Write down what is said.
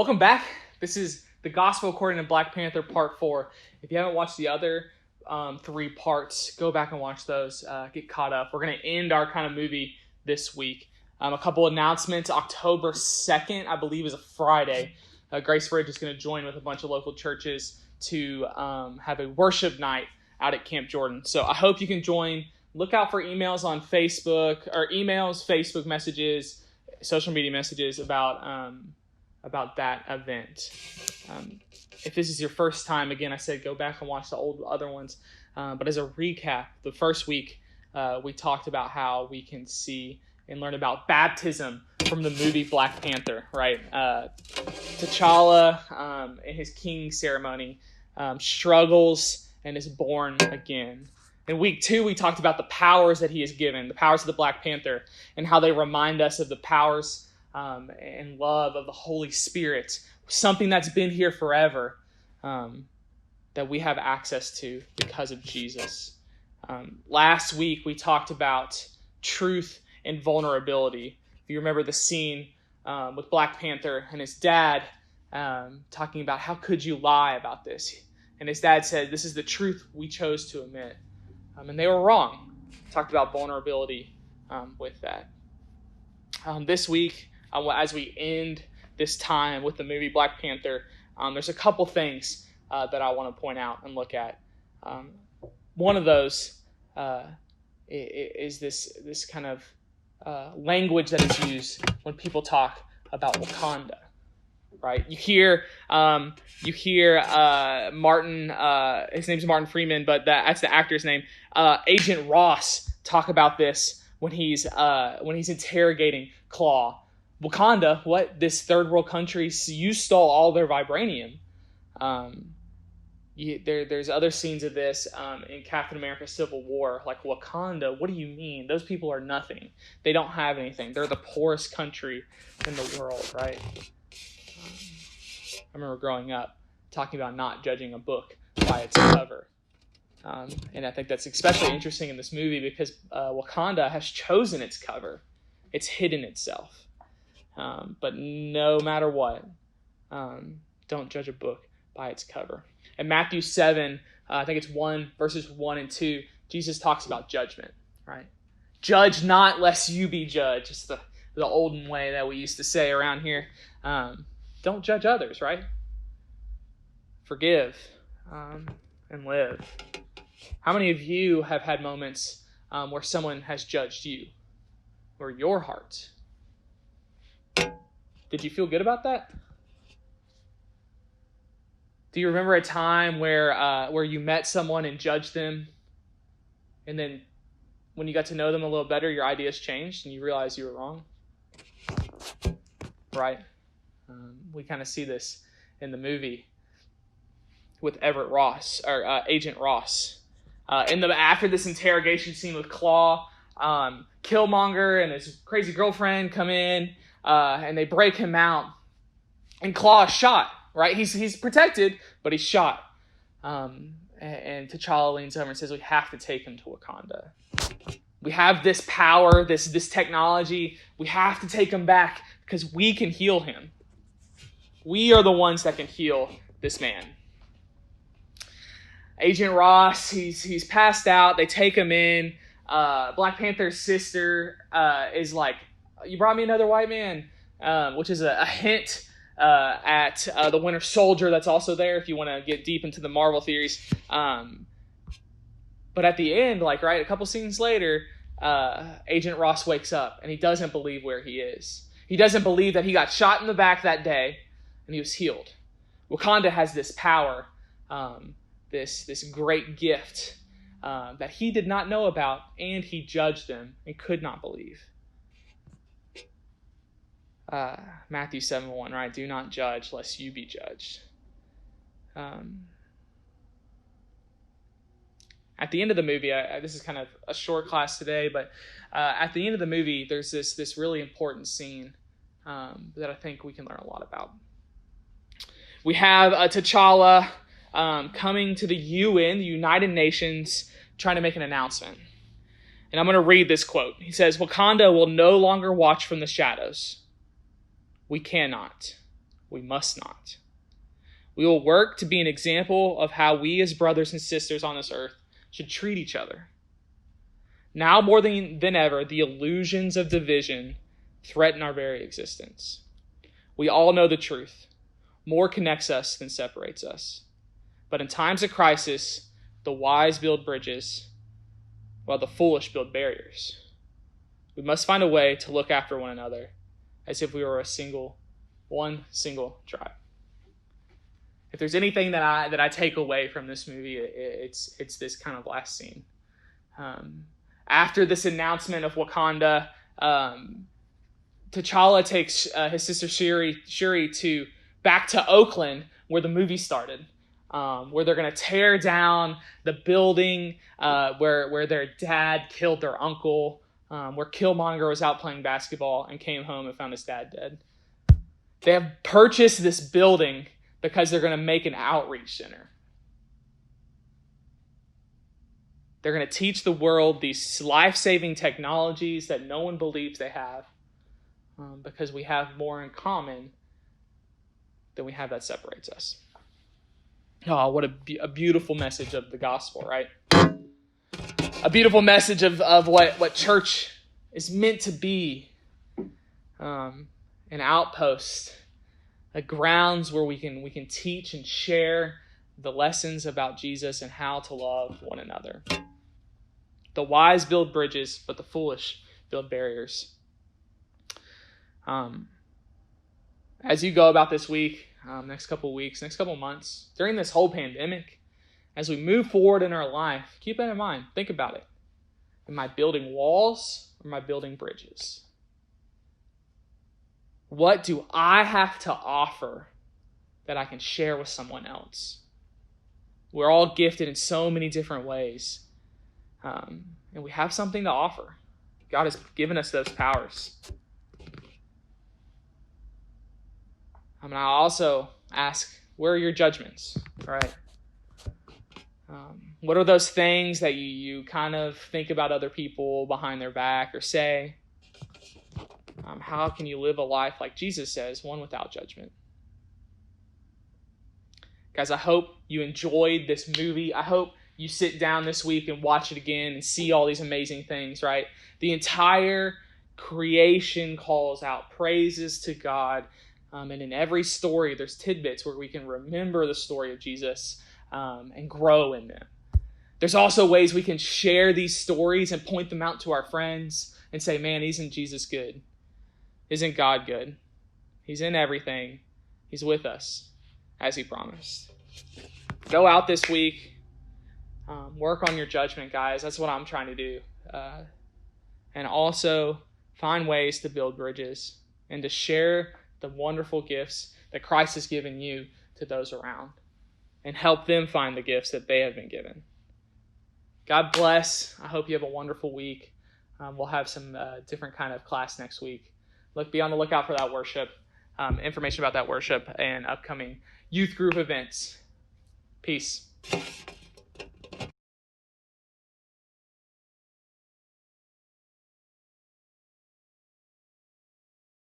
Welcome back. This is the Gospel according to Black Panther Part 4. If you haven't watched the other 3 parts, go back and watch those. Get caught up. We're going to end our kind of movie this week. A couple announcements. October 2nd, I believe, is a Friday. Grace Bridge is going to join with a bunch of local churches to have a worship night out at Camp Jordan. So I hope you can join. Look out for emails on Facebook, or emails, Facebook messages, social media messages about that event. If this is your first time, again, I said go back and watch the other ones. But as a recap, the first week we talked about how we can see and learn about baptism from the movie Black Panther, right? T'Challa in his king ceremony struggles and is born again. In week 2, we talked about the powers that he is given, the powers of the Black Panther, and how they remind us of the powers and love of the Holy Spirit, something that's been here forever, that we have access to because of Jesus. Last week, we talked about truth and vulnerability. If you remember the scene with Black Panther and his dad talking about how could you lie about this? And his dad said, this is the truth we chose to admit. And they were wrong. Talked about vulnerability with that. This week, as we end this time with the movie Black Panther, there's a couple things that I want to point out and look at. One of those is this kind of language that is used when people talk about Wakanda. Right? You hear Martin. His name's Martin Freeman, but that's the actor's name. Agent Ross talk about this when he's interrogating Claw. Wakanda, what? This third world country, you stole all their vibranium. There's other scenes of this in Captain America Civil War, like Wakanda, what do you mean? Those people are nothing. They don't have anything. They're the poorest country in the world, right? I remember growing up talking about not judging a book by its cover. And I think that's especially interesting in this movie because Wakanda has chosen its cover. It's hidden itself. But no matter what, don't judge a book by its cover. In Matthew 7, I think it's 1, verses 1 and 2, Jesus talks about judgment, right? Judge not lest you be judged. It's the olden way that we used to say around here. Don't judge others, right? Forgive and live. How many of you have had moments where someone has judged you or your heart? Did you feel good about that? Do you remember a time where you met someone and judged them, and then when you got to know them a little better, your ideas changed and you realized you were wrong? Right? We kind of see this in the movie with Agent Ross. After this interrogation scene with Claw, Killmonger and his crazy girlfriend come in and they break him out, and Claw is shot. Right? He's protected, but he's shot. And T'Challa leans over and says, we have to take him to Wakanda. We have this power, this technology. We have to take him back because we can heal him. We are the ones that can heal this man. Agent Ross, he's passed out. They take him in. Black Panther's sister is like, you brought me another white man, which is a hint at the Winter Soldier that's also there if you want to get deep into the Marvel theories. But at the end, a couple scenes later, Agent Ross wakes up and he doesn't believe where he is. He doesn't believe that he got shot in the back that day and he was healed. Wakanda has this power, this great gift that he did not know about, and he judged them and could not believe. Matthew 7:1, right? Do not judge lest you be judged. At the end of the movie, this is kind of a short class today, but at the end of the movie, there's this really important scene that I think we can learn a lot about. We have T'Challa coming to the UN, the United Nations, trying to make an announcement. And I'm going to read this quote. He says, Wakanda will no longer watch from the shadows. We cannot. We must not. We will work to be an example of how we as brothers and sisters on this earth should treat each other. Now more than ever, the illusions of division threaten our very existence. We all know the truth. More connects us than separates us. But in times of crisis, the wise build bridges, while the foolish build barriers. We must find a way to look after one another as if we were one single tribe. If there's anything that I take away from this movie, it's this kind of last scene. After this announcement of Wakanda, T'Challa takes his sister Shuri back to Oakland, where the movie started, where they're going to tear down the building where their dad killed their uncle, where Killmonger was out playing basketball and came home and found his dad dead. They have purchased this building because they're going to make an outreach center. They're going to teach the world these life-saving technologies that no one believes they have, because we have more in common than we have that separates us. Oh, what a beautiful message of the gospel, right? A beautiful message of what church is meant to be. An outpost, a grounds where we can teach and share the lessons about Jesus and how to love one another. The wise build bridges, but the foolish build barriers. As you go about this week, next couple weeks, next couple months, during this whole pandemic, as we move forward in our life, keep that in mind. Think about it. Am I building walls or am I building bridges? What do I have to offer that I can share with someone else? We're all gifted in so many different ways. And we have something to offer. God has given us those powers. I also ask, where are your judgments? All right. What are those things that you kind of think about other people behind their back or say? How can you live a life like Jesus says, one without judgment? Guys, I hope you enjoyed this movie. I hope you sit down this week and watch it again and see all these amazing things, right? The entire creation calls out praises to God. And in every story, there's tidbits where we can remember the story of Jesus and grow in them. There's also ways we can share these stories and point them out to our friends and say, man, isn't Jesus good? Isn't God good? He's in everything. He's with us, as he promised. Go out this week. Work on your judgment, guys. That's what I'm trying to do. And also find ways to build bridges and to share the wonderful gifts that Christ has given you to those around and help them find the gifts that they have been given. God bless. I hope you have a wonderful week. We'll have some different kind of class next week. Be on the lookout for that worship, information about that worship and upcoming youth group events. Peace.